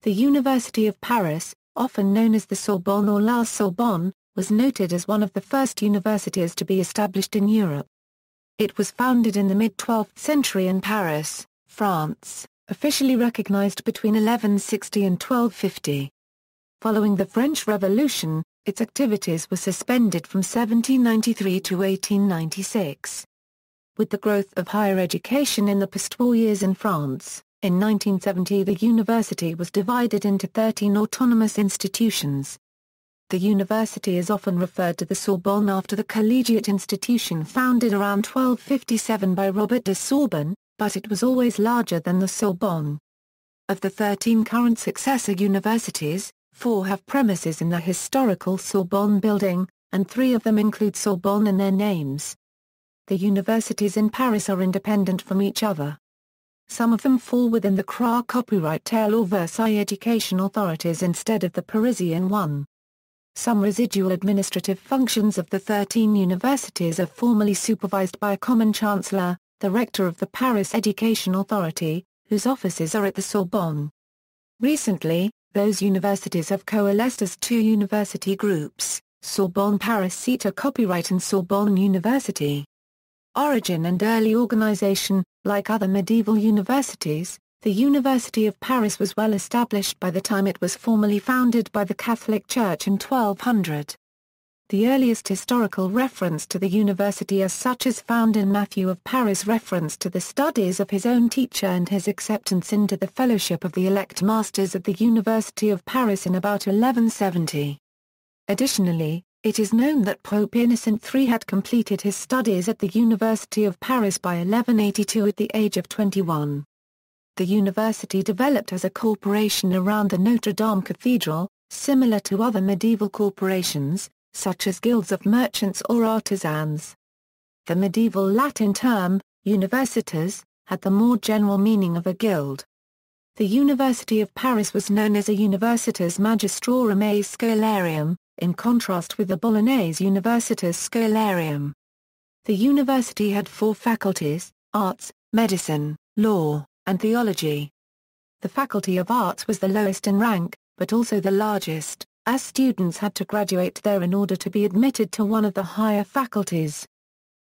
The University of Paris, often known as the Sorbonne or La Sorbonne, was noted as one of the first universities to be established in Europe. It was founded in the mid-12th century in Paris, France, officially recognized between 1160 and 1250. Following the French Revolution, its activities were suspended from 1793 to 1896. With the growth of higher education in the postwar years in France, in 1970 the university was divided into 13 autonomous institutions. The university is often referred to the Sorbonne after the collegiate institution founded around 1257 by Robert de Sorbon, but it was always larger than the Sorbonne. Of the 13 current successor universities, 4 have premises in the historical Sorbonne building, and 3 of them include Sorbonne in their names. The universities in Paris are independent from each other. Some of them fall within the CRA Copyright or Versailles education authorities instead of the Parisian one. Some residual administrative functions of the 13 universities are formally supervised by a common chancellor, the rector of the Paris Education Authority, whose offices are at the Sorbonne. Recently, those universities have coalesced as 2 university groups, Sorbonne Paris Cité Copyright and Sorbonne University. Origin and early organization. Like other medieval universities, the University of Paris was well established by the time it was formally founded by the Catholic Church in 1200. The earliest historical reference to the university as such is found in Matthew of Paris' reference to the studies of his own teacher and his acceptance into the fellowship of the elect masters of the University of Paris in about 1170. Additionally, it is known that Pope Innocent III had completed his studies at the University of Paris by 1182 at the age of 21. The university developed as a corporation around the Notre Dame Cathedral, similar to other medieval corporations, such as guilds of merchants or artisans. The medieval Latin term, universitas, had the more general meaning of a guild. The University of Paris was known as a Universitas Magistrorum et Scholarium, in contrast with the Bolognese Universitas Scholarium. The university had 4 faculties: arts, medicine, law, and theology. The Faculty of Arts was the lowest in rank, but also the largest, as students had to graduate there in order to be admitted to one of the higher faculties.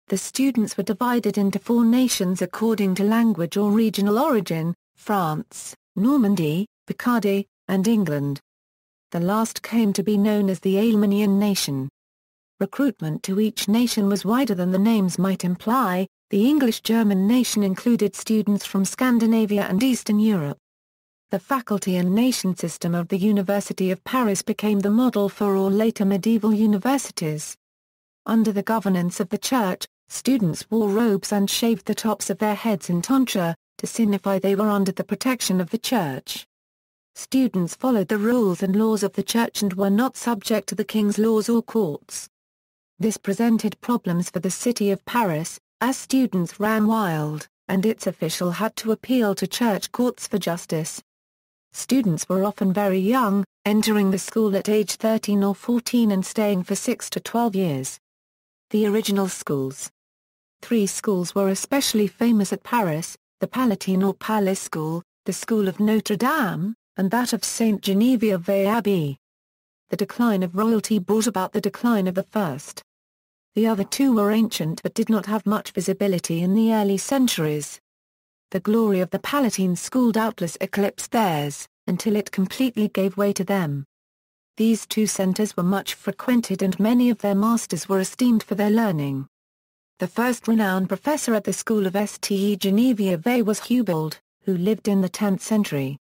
The students were divided into 4 nations according to language or regional origin: France, Normandy, Picardy, and England. The last came to be known as the Alemannian nation. Recruitment to each nation was wider than the names might imply. The English-German nation included students from Scandinavia and Eastern Europe. The faculty and nation system of the University of Paris became the model for all later medieval universities. Under the governance of the Church, students wore robes and shaved the tops of their heads in tonsure, to signify they were under the protection of the Church. Students followed the rules and laws of the Church and were not subject to the king's laws or courts. This presented problems for the city of Paris, as students ran wild, and its official had to appeal to church courts for justice. Students were often very young, entering the school at age 13 or 14 and staying for 6 to 12 years. The original schools. 3 schools were especially famous at Paris: the Palatine or Palace School, the School of Notre Dame, and that of Saint Geneviève Abbey. The decline of royalty brought about the decline of the first. The other 2 were ancient but did not have much visibility in the early centuries. The glory of the Palatine School doubtless eclipsed theirs, until it completely gave way to them. These 2 centers were much frequented and many of their masters were esteemed for their learning. The first renowned professor at the School of Ste Geneviève was Hubald, who lived in the 10th century.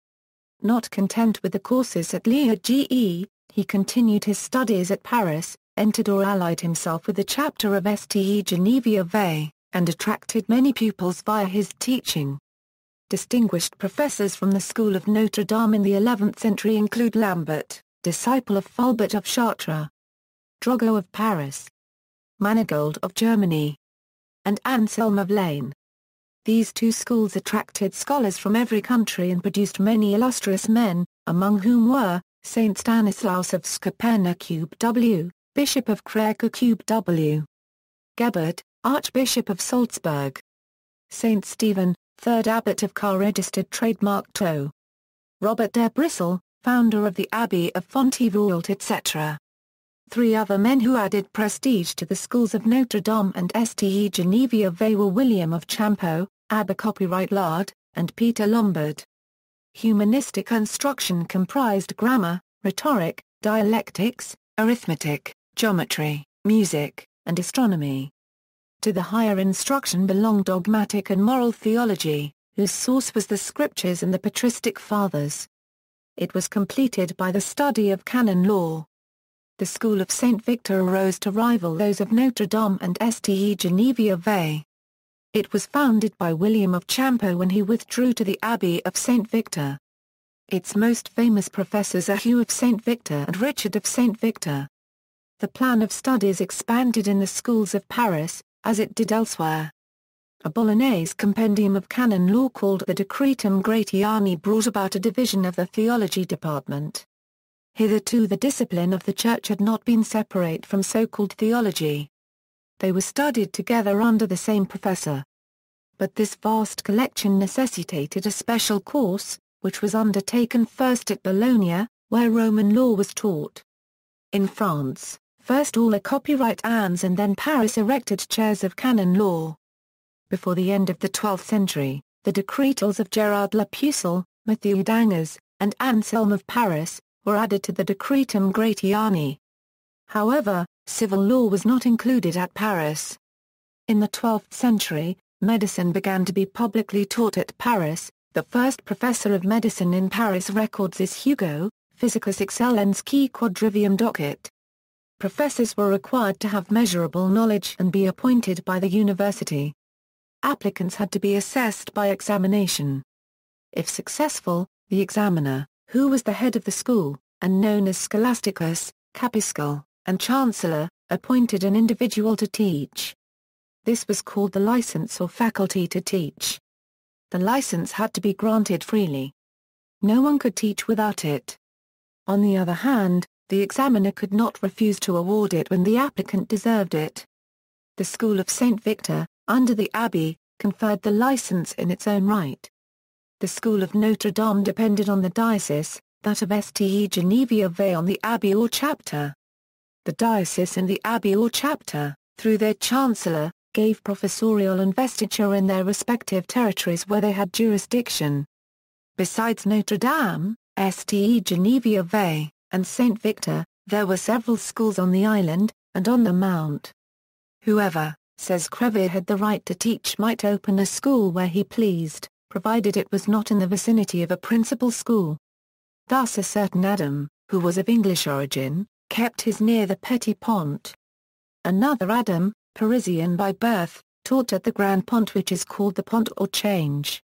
Not content with the courses at Liege, he continued his studies at Paris, entered or allied himself with the chapter of Ste Geneviève, and attracted many pupils via his teaching. Distinguished professors from the School of Notre Dame in the 11th century include Lambert, disciple of Fulbert of Chartres, Drogo of Paris, Manigault of Germany, and Anselm of Laon. These 2 schools attracted scholars from every country and produced many illustrious men, among whom were Saint Stanislaus of Skopena W., Bishop of Kraków W. Gebert, Archbishop of Salzburg. Saint Stephen, 3rd Abbot of Car registered trademark TO. Robert de Sorbon, founder of the Abbey of Fontevraud etc. Three other men who added prestige to the schools of Notre Dame and Ste Geneviève were William of Champeaux, Abbe Copyright Lard, and Peter Lombard. Humanistic instruction comprised grammar, rhetoric, dialectics, arithmetic, geometry, music, and astronomy. To the higher instruction belonged dogmatic and moral theology, whose source was the scriptures and the patristic fathers. It was completed by the study of canon law. The school of St. Victor arose to rival those of Notre Dame and Ste Geneviève. It was founded by William of Champeaux when he withdrew to the Abbey of St. Victor. Its most famous professors are Hugh of St. Victor and Richard of St. Victor. The plan of studies expanded in the schools of Paris, as it did elsewhere. A Bolognese compendium of canon law called the Decretum Gratiani brought about a division of the theology department. Hitherto the discipline of the Church had not been separate from so-called theology. They were studied together under the same professor. But this vast collection necessitated a special course, which was undertaken first at Bologna, where Roman law was taught. In France, first all the copyright annes and then Paris erected chairs of canon law. Before the end of the 12th century, the decretals of Gerard Le Pucelle, Mathieu d'Angers, and Anselm of Paris, were added to the Decretum Gratiani. However, civil law was not included at Paris. In the 12th century, medicine began to be publicly taught at Paris. The first professor of medicine in Paris records is Hugo, Physicus excellens qui quadrivium docet. Professors were required to have measurable knowledge and be appointed by the university. Applicants had to be assessed by examination. If successful, the examiner, who was the head of the school, and known as scholasticus, capiscal, and chancellor, appointed an individual to teach. This was called the license or faculty to teach. The license had to be granted freely. No one could teach without it. On the other hand, the examiner could not refuse to award it when the applicant deserved it. The School of St. Victor, under the Abbey, conferred the license in its own right. The School of Notre Dame depended on the diocese, that of Ste Geneviève on the Abbey or chapter. The diocese and the Abbey or chapter, through their chancellor, gave professorial investiture in their respective territories where they had jurisdiction. Besides Notre Dame, Ste Geneviève, and St. Victor, there were several schools on the island, and on the Mount. Whoever, says Creville, had the right to teach might open a school where he pleased, provided it was not in the vicinity of a principal school. Thus a certain Adam, who was of English origin, kept his near the Petit Pont. Another Adam, Parisian by birth, taught at the Grand Pont, which is called the Pont or Change.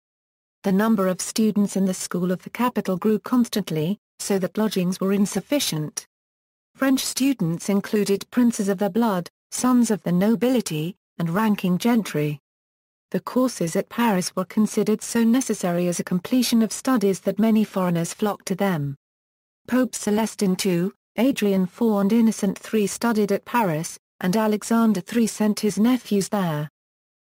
The number of students in the school of the capital grew constantly, so that lodgings were insufficient. French students included princes of the blood, sons of the nobility, and ranking gentry. The courses at Paris were considered so necessary as a completion of studies that many foreigners flocked to them. Pope Celestine II, Adrian IV and Innocent III studied at Paris, and Alexander III sent his nephews there.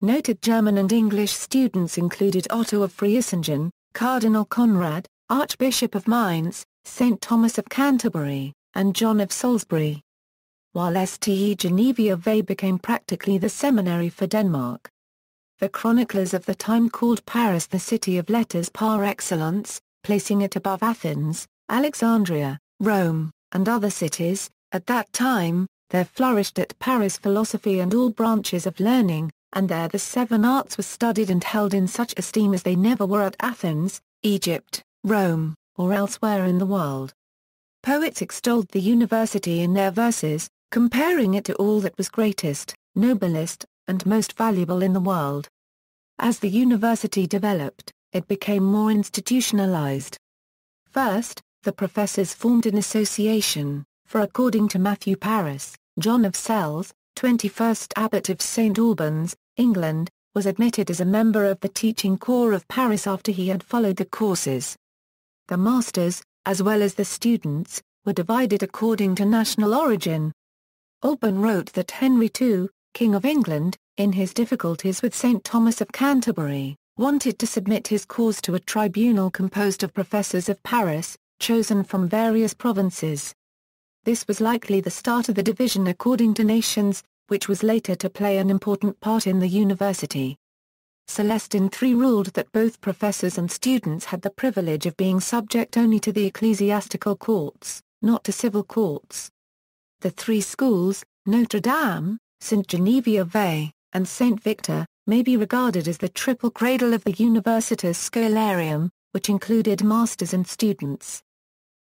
Noted German and English students included Otto of Friesingen, Cardinal Conrad, Archbishop of Mainz, St. Thomas of Canterbury, and John of Salisbury. While Ste Geneviève became practically the seminary for Denmark. The chroniclers of the time called Paris the city of letters par excellence, placing it above Athens, Alexandria, Rome, and other cities. At that time, there flourished at Paris philosophy and all branches of learning, and there the 7 arts were studied and held in such esteem as they never were at Athens, Egypt, Rome, or elsewhere in the world. Poets extolled the university in their verses, comparing it to all that was greatest, noblest, and most valuable in the world. As the university developed, it became more institutionalized. First, the professors formed an association, for according to Matthew Paris, John of Celles, 21st Abbot of St. Albans, England, was admitted as a member of the teaching corps of Paris after he had followed the courses. The masters, as well as the students, were divided according to national origin. Alban wrote that Henry II, King of England, in his difficulties with St. Thomas of Canterbury, wanted to submit his cause to a tribunal composed of professors of Paris, chosen from various provinces. This was likely the start of the division according to nations, which was later to play an important part in the university. Celestin III ruled that both professors and students had the privilege of being subject only to the ecclesiastical courts, not to civil courts. The three schools, Notre Dame, St. Geneviève, and St. Victor, may be regarded as the triple cradle of the Universitas Scholarium, which included masters and students.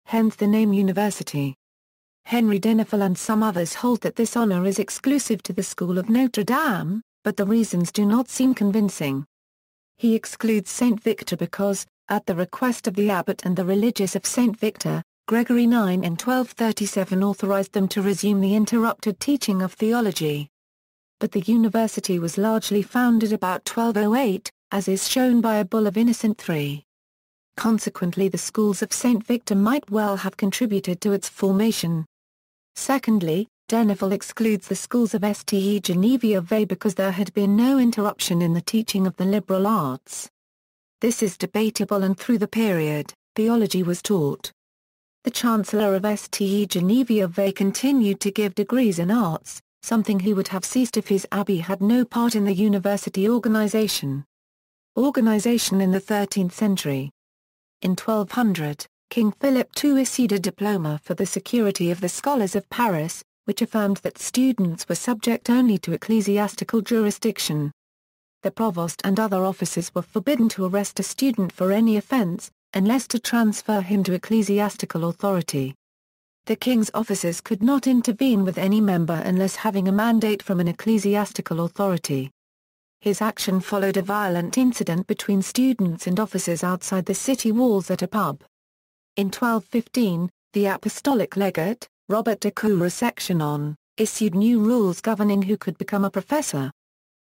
Hence the name university. Henry Denifl and some others hold that this honor is exclusive to the School of Notre Dame, but the reasons do not seem convincing. He excludes St. Victor because, at the request of the abbot and the religious of St. Victor, Gregory IX in 1237 authorized them to resume the interrupted teaching of theology. But the university was largely founded about 1208, as is shown by a bull of Innocent III. Consequently, the schools of St. Victor might well have contributed to its formation. Secondly, Denifl excludes the schools of Ste Geneviève because there had been no interruption in the teaching of the liberal arts. This is debatable, and through the period, theology was taught. The Chancellor of Ste Geneviève continued to give degrees in arts, something he would have ceased if his abbey had no part in the university organization. Organization in the 13th century. In 1200, King Philip II issued a diploma for the security of the scholars of Paris, which affirmed that students were subject only to ecclesiastical jurisdiction. The provost and other officers were forbidden to arrest a student for any offense, unless to transfer him to ecclesiastical authority. The king's officers could not intervene with any member unless having a mandate from an ecclesiastical authority. His action followed a violent incident between students and officers outside the city walls at a pub. In 1215, the apostolic legate, Robert de Sorbon, issued new rules governing who could become a professor.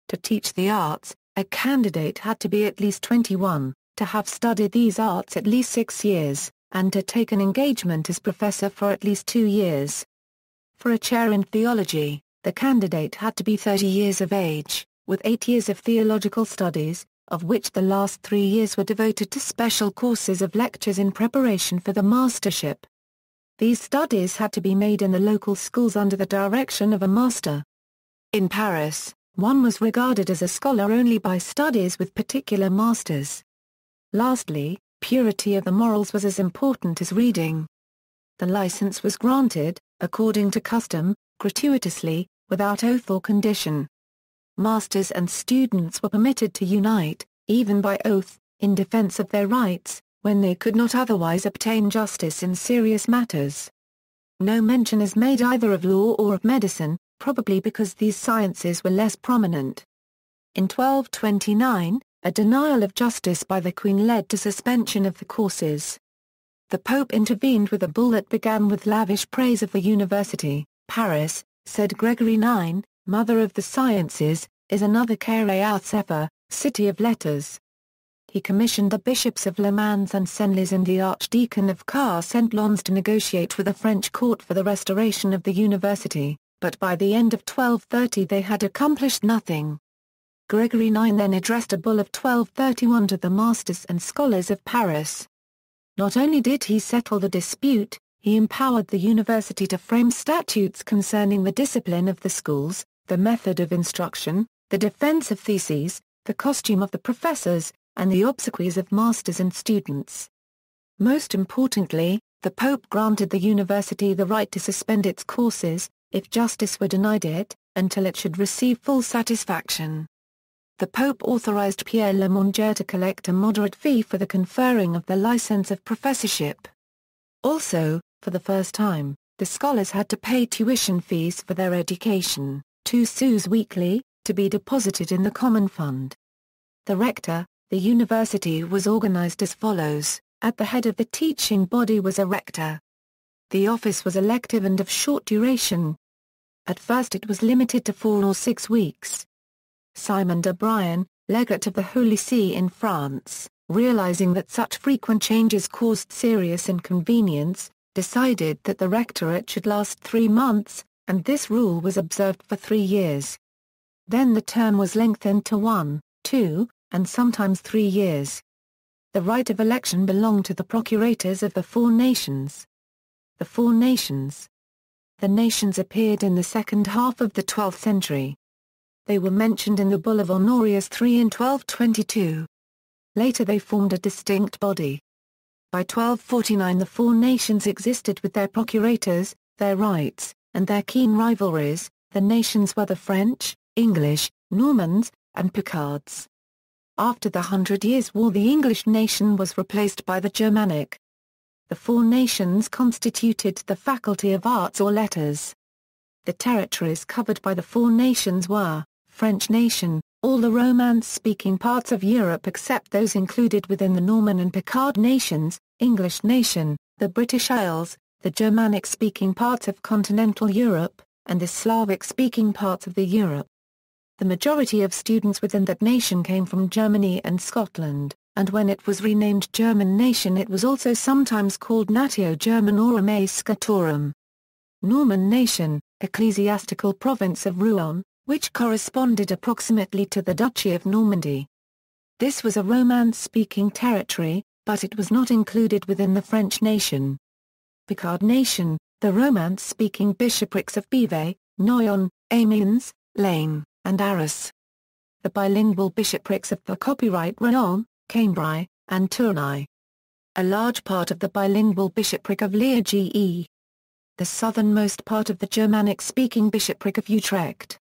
To teach the arts, a candidate had to be at least 21, to have studied these arts at least 6 years, and to take an engagement as professor for at least 2 years. For a chair in theology, the candidate had to be 30 years of age, with 8 years of theological studies, of which the last 3 years were devoted to special courses of lectures in preparation for the mastership. These studies had to be made in the local schools under the direction of a master. In Paris, one was regarded as a scholar only by studies with particular masters. Lastly, purity of the morals was as important as reading. The license was granted, according to custom, gratuitously, without oath or condition. Masters and students were permitted to unite, even by oath, in defense of their rights, when they could not otherwise obtain justice in serious matters. No mention is made either of law or of medicine, probably because these sciences were less prominent. In 1229, a denial of justice by the Queen led to suspension of the courses. The Pope intervened with a bull that began with lavish praise of the university. Paris, said Gregory IX, mother of the sciences, is another Carré Sefer, city of letters. He commissioned the bishops of Le Mans and Senlis and the archdeacon of Car-Saint-Lons to negotiate with the French court for the restoration of the university, but by the end of 1230 they had accomplished nothing. Gregory IX then addressed a bull of 1231 to the masters and scholars of Paris. Not only did he settle the dispute, he empowered the university to frame statutes concerning the discipline of the schools, the method of instruction, the defense of theses, the costume of the professors, and the obsequies of masters and students. Most importantly, the Pope granted the university the right to suspend its courses, if justice were denied it, until it should receive full satisfaction. The Pope authorized Pierre Le Monger to collect a moderate fee for the conferring of the license of professorship. Also, for the first time, the scholars had to pay tuition fees for their education, 2 sous weekly, to be deposited in the common fund. The rector, the university was organized as follows: at the head of the teaching body was a rector. The office was elective and of short duration. At first it was limited to 4 or 6 weeks. Simon de Brian, legate of the Holy See in France, realizing that such frequent changes caused serious inconvenience, decided that the rectorate should last 3 months, and this rule was observed for 3 years. Then the term was lengthened to 1, 2, and sometimes 3 years. The right of election belonged to the procurators of the four nations. The four nations. The nations appeared in the second half of the 12th century. They were mentioned in the Bull of Honorius III in 1222. Later they formed a distinct body. By 1249 the four nations existed with their procurators, their rights, and their keen rivalries. The nations were the French, English, Normans, and Picards. After the 100 Years' War the English nation was replaced by the Germanic. The four nations constituted the Faculty of Arts or Letters. The territories covered by the four nations were, French nation, all the Romance-speaking parts of Europe except those included within the Norman and Picard nations, English nation, the British Isles, the Germanic-speaking parts of continental Europe, and the Slavic-speaking parts of the Europe. The majority of students within that nation came from Germany and Scotland, and when it was renamed German nation it was also sometimes called Natio Germanorum a Scatorum. Norman nation, ecclesiastical province of Rouen, which corresponded approximately to the Duchy of Normandy. This was a Romance-speaking territory, but it was not included within the French nation. Picard nation, the Romance-speaking bishoprics of Beauvais, Noyon, Amiens, Laon, and Arras. The bilingual bishoprics of the copyright Rouen, Cambrai, and Tournai. A large part of the bilingual bishopric of Liege. The southernmost part of the Germanic-speaking bishopric of Utrecht.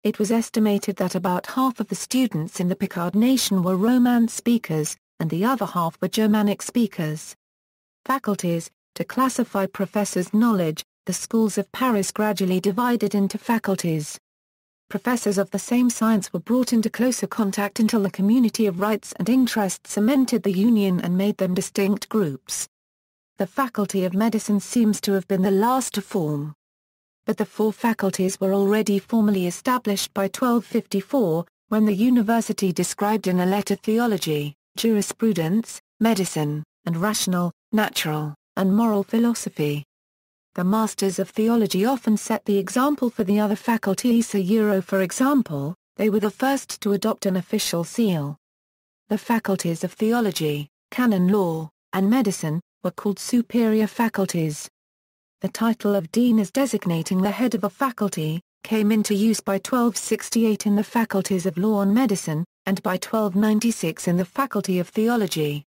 It was estimated that about half of the students in the Picard nation were Romance speakers, and the other half were Germanic speakers. Faculties. To classify professors' knowledge, the schools of Paris gradually divided into faculties. Professors of the same science were brought into closer contact until the community of rights and interests cemented the union and made them distinct groups. The Faculty of Medicine seems to have been the last to form. But the four faculties were already formally established by 1254, when the university described in a letter theology, jurisprudence, medicine, and rational, natural, and moral philosophy. The Masters of Theology often set the example for the other faculties. For example, they were the first to adopt an official seal. The faculties of theology, canon law, and medicine, were called superior faculties. The title of dean as designating the head of a faculty, came into use by 1268 in the faculties of law and medicine, and by 1296 in the faculty of theology.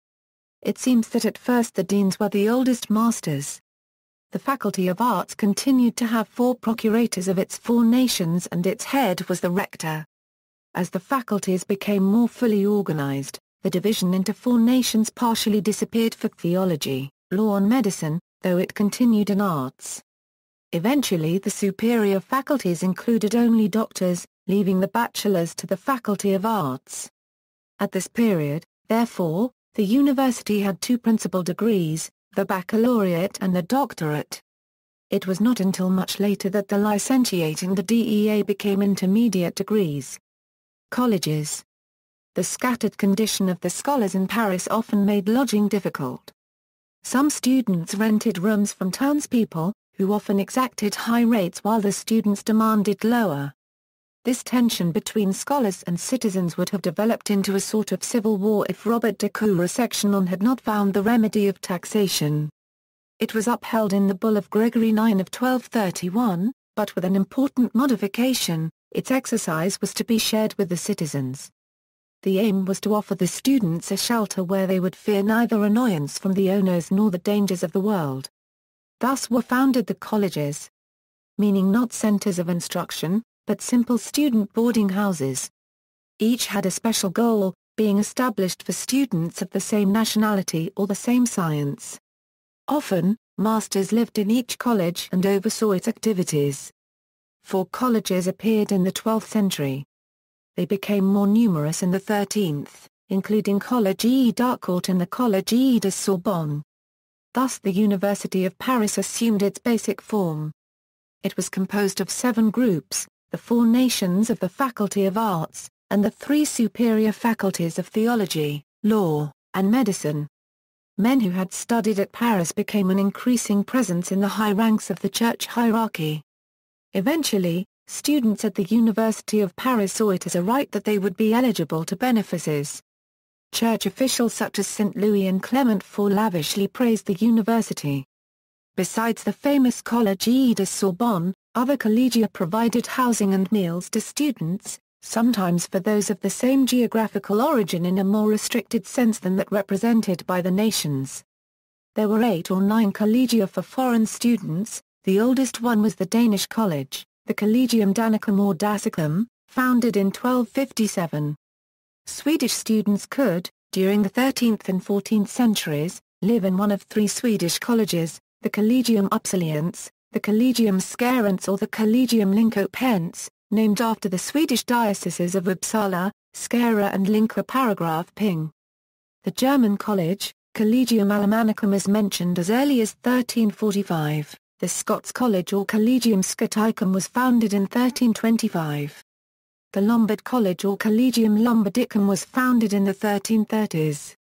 It seems that at first the deans were the oldest masters. The Faculty of Arts continued to have four procurators of its four nations and its head was the rector. As the faculties became more fully organized, the division into four nations partially disappeared for theology, law and medicine, though it continued in arts. Eventually the superior faculties included only doctors, leaving the bachelors to the Faculty of Arts. At this period, therefore, the university had two principal degrees, the baccalaureate and the doctorate. It was not until much later that the licentiate and the DEA became intermediate degrees. Colleges. The scattered condition of the scholars in Paris often made lodging difficult. Some students rented rooms from townspeople, who often exacted high rates while the students demanded lower. This tension between scholars and citizens would have developed into a sort of civil war if Robert de Sorbon had not found the remedy of taxation. It was upheld in the Bull of Gregory IX of 1231, but with an important modification: its exercise was to be shared with the citizens. The aim was to offer the students a shelter where they would fear neither annoyance from the owners nor the dangers of the world. Thus were founded the colleges, meaning not centers of instruction, but simple student boarding houses. Each had a special goal, being established for students of the same nationality or the same science. Often, masters lived in each college and oversaw its activities. 4 colleges appeared in the 12th century. They became more numerous in the 13th, including Collège d'Harcourt and the Collège de Sorbonne. Thus the University of Paris assumed its basic form. It was composed of 7 groups, the 4 nations of the Faculty of Arts, and the 3 superior faculties of theology, law, and medicine. Men who had studied at Paris became an increasing presence in the high ranks of the church hierarchy. Eventually, students at the University of Paris saw it as a right that they would be eligible to benefices. Church officials such as St. Louis and Clement IV lavishly praised the university. Besides the famous Collège de Sorbonne, other collegia provided housing and meals to students, sometimes for those of the same geographical origin in a more restricted sense than that represented by the nations. There were 8 or 9 collegia for foreign students. The oldest one was the Danish college, the Collegium Danicum or Dacicum, founded in 1257. Swedish students could, during the 13th and 14th centuries, live in one of 3 Swedish colleges, the Collegium Uppsaliense, the Collegium Skarense or the Collegium Linköpings, named after the Swedish dioceses of Uppsala, Skara and Linköping. The German college, Collegium Alemannicum, is mentioned as early as 1345. The Scots College or Collegium Scoticum was founded in 1325. The Lombard College or Collegium Lombardicum was founded in the 1330s.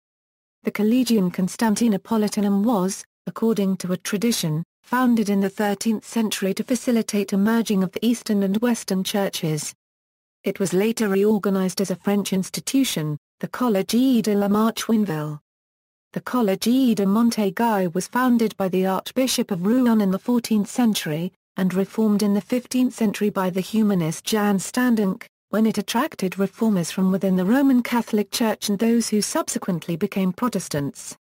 The Collegium Constantinopolitanum was, according to a tradition, founded in the 13th century to facilitate a merging of the Eastern and Western churches. It was later reorganized as a French institution, the Collège de la Marche-Winville. The Collège de Montaigu was founded by the Archbishop of Rouen in the 14th century, and reformed in the 15th century by the humanist Jan Standenck, when it attracted reformers from within the Roman Catholic Church and those who subsequently became Protestants.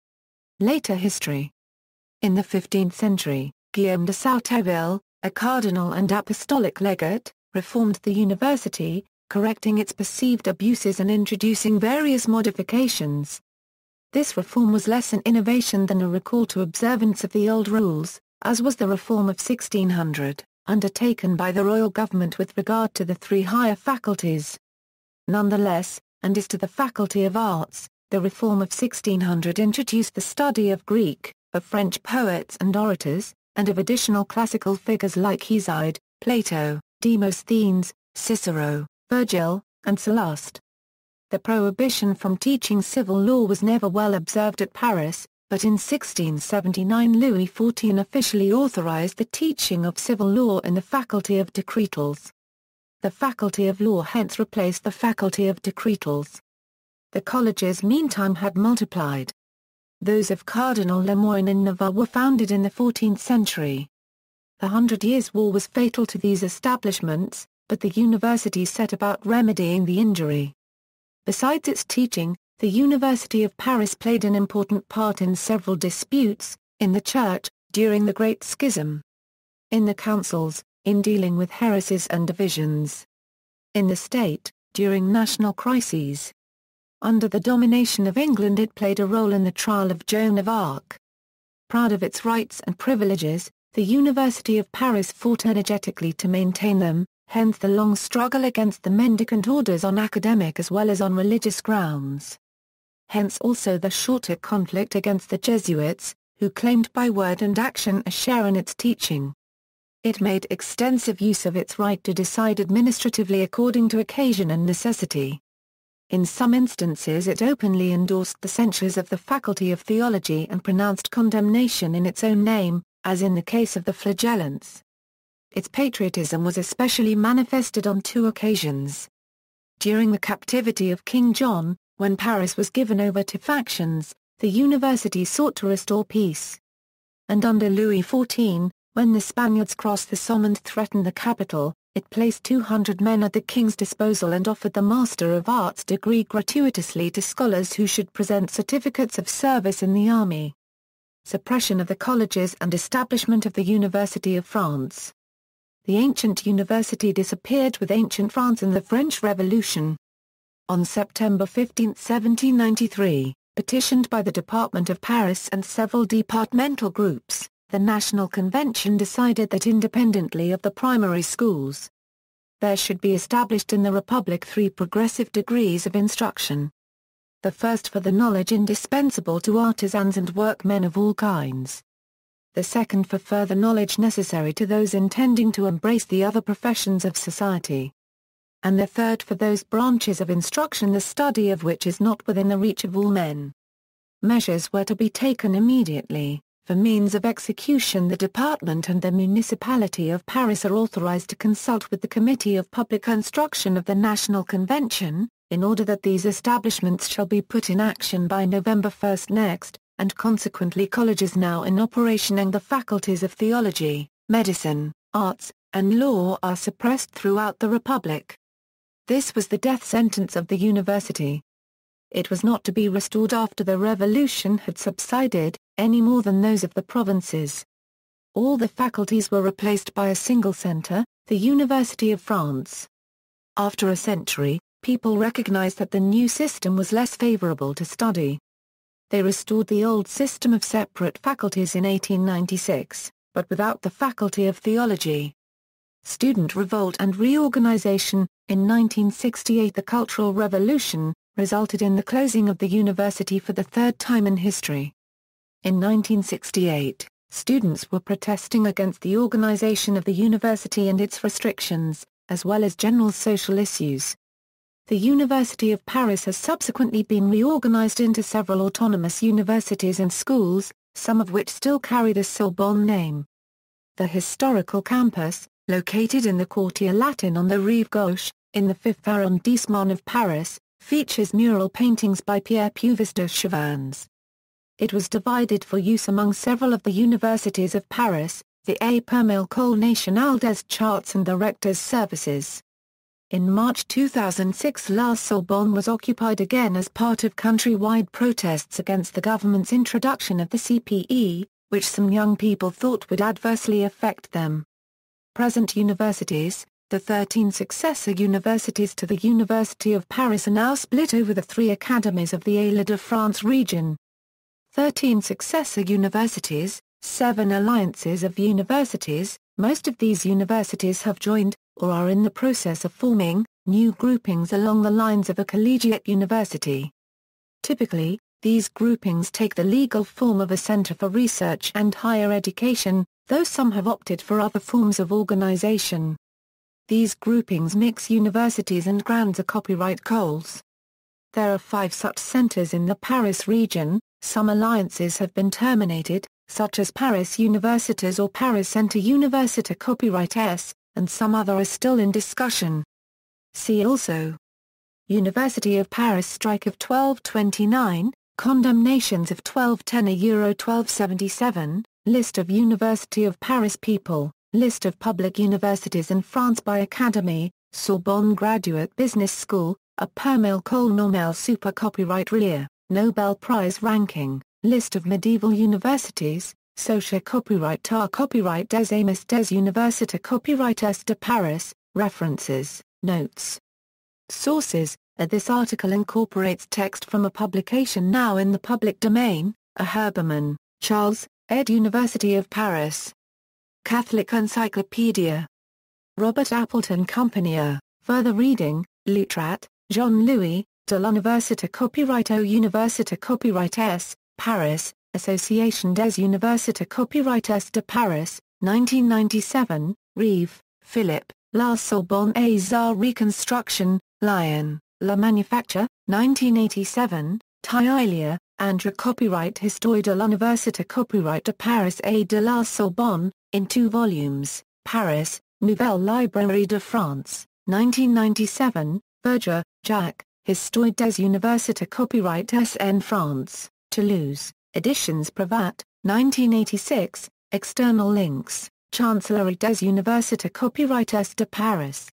Later history. In the 15th century, Guillaume de Souteville, a cardinal and apostolic legate, reformed the university, correcting its perceived abuses and introducing various modifications. This reform was less an innovation than a recall to observance of the old rules, as was the reform of 1600, undertaken by the royal government with regard to the 3 higher faculties. Nonetheless, and as to the Faculty of Arts, the reform of 1600 introduced the study of Greek, of French poets and orators, and of additional classical figures like Hesiod, Plato, Demosthenes, Cicero, Virgil, and Sallust. The prohibition from teaching civil law was never well observed at Paris, but in 1679 Louis XIV officially authorized the teaching of civil law in the Faculty of Decretals. The Faculty of Law hence replaced the Faculty of Decretals. The colleges meantime had multiplied. Those of Cardinal Lemoyne in Navarre were founded in the 14th century. The 100 Years' War was fatal to these establishments, but the university set about remedying the injury. Besides its teaching, the University of Paris played an important part in several disputes, in the Church, during the Great Schism. In the councils, in dealing with heresies and divisions. In the state, during national crises. Under the domination of England it played a role in the trial of Joan of Arc. Proud of its rights and privileges, the University of Paris fought energetically to maintain them, hence the long struggle against the mendicant orders on academic as well as on religious grounds. Hence also the shorter conflict against the Jesuits, who claimed by word and action a share in its teaching. It made extensive use of its right to decide administratively according to occasion and necessity. In some instances it openly endorsed the censures of the Faculty of Theology and pronounced condemnation in its own name, as in the case of the Flagellants. Its patriotism was especially manifested on 2 occasions. During the captivity of King John, when Paris was given over to factions, the university sought to restore peace. And under Louis XIV, when the Spaniards crossed the Somme and threatened the capital, it placed 200 men at the king's disposal and offered the Master of Arts degree gratuitously to scholars who should present certificates of service in the army. Suppression of the colleges and establishment of the University of France. The ancient university disappeared with ancient France in the French Revolution. On September 15, 1793, petitioned by the Department of Paris and several departmental groups, the National Convention decided that independently of the primary schools, there should be established in the Republic 3 progressive degrees of instruction. The first for the knowledge indispensable to artisans and workmen of all kinds. The second for further knowledge necessary to those intending to embrace the other professions of society. And the third for those branches of instruction the study of which is not within the reach of all men. Measures were to be taken immediately. For means of execution, the Department and the Municipality of Paris are authorized to consult with the Committee of Public Instruction of the National Convention, in order that these establishments shall be put in action by November 1 next, and consequently colleges now in operation and the faculties of theology, medicine, arts, and law are suppressed throughout the Republic. This was the death sentence of the university. It was not to be restored after the revolution had subsided, any more than those of the provinces. All the faculties were replaced by a single centre, the University of France. After a century, people recognized that the new system was less favorable to study. They restored the old system of separate faculties in 1896, but without the Faculty of Theology. Student revolt and reorganization. In 1968, the Cultural Revolution resulted in the closing of the university for the third time in history. In 1968, students were protesting against the organization of the university and its restrictions, as well as general social issues. The University of Paris has subsequently been reorganized into several autonomous universities and schools, some of which still carry the Sorbonne name. The historical campus, located in the Quartier Latin on the Rive Gauche, in the 5th arrondissement of Paris, features mural paintings by Pierre Puvis de Chavannes. It was divided for use among several of the universities of Paris, the École Nationale des Charts and the Rector's Services. In March 2006, La Sorbonne was occupied again as part of countrywide protests against the government's introduction of the CPE, which some young people thought would adversely affect them. Present universities. The 13 successor universities to the University of Paris are now split over the 3 academies of the Île-de-France region. 13 successor universities, 7 alliances of universities. Most of these universities have joined, or are in the process of forming, new groupings along the lines of a collegiate university. Typically, these groupings take the legal form of a center for research and higher education, though some have opted for other forms of organization. These groupings mix universities and grants a copyright goals. There are 5 such centers in the Paris region. Some alliances have been terminated, such as Paris Universités or Paris Centre Université Copyright S, and some other are still in discussion. See also: University of Paris strike of 1229, condemnations of 1210 Euro 1277, list of University of Paris people. List of public universities in France by academy, Sorbonne Graduate Business School, a Permel Col Normel Super Copyright Rear, Nobel Prize Ranking, List of medieval universities, Socia Copyright Tar Copyright des Amis des Universités Copyrightes de Paris, References, Notes. Sources: This article incorporates text from a publication now in the public domain, a Herbermann, Charles, ed. University of Paris. Catholic Encyclopedia. Robert Appleton Company. Further reading: Lutrat, Jean-Louis, de l'Université Copyright aux Universités Copyright S, Paris, Association des Universités Copyrightes de Paris, 1997, Rive, Philippe, La Sorbonne et Arts Reconstruction, Lyon, La Manufacture, 1987, Tailia, Andra Copyright Histoire de l'Université Copyright de Paris et de la Sorbonne, in 2 volumes, Paris, Nouvelle Librairie de France, 1997, Berger, Jacques, Histoire des Universités Copyright en France, Toulouse, Editions Pravat, 1986, external links, Chancellerie des Universités Copyrightes de Paris.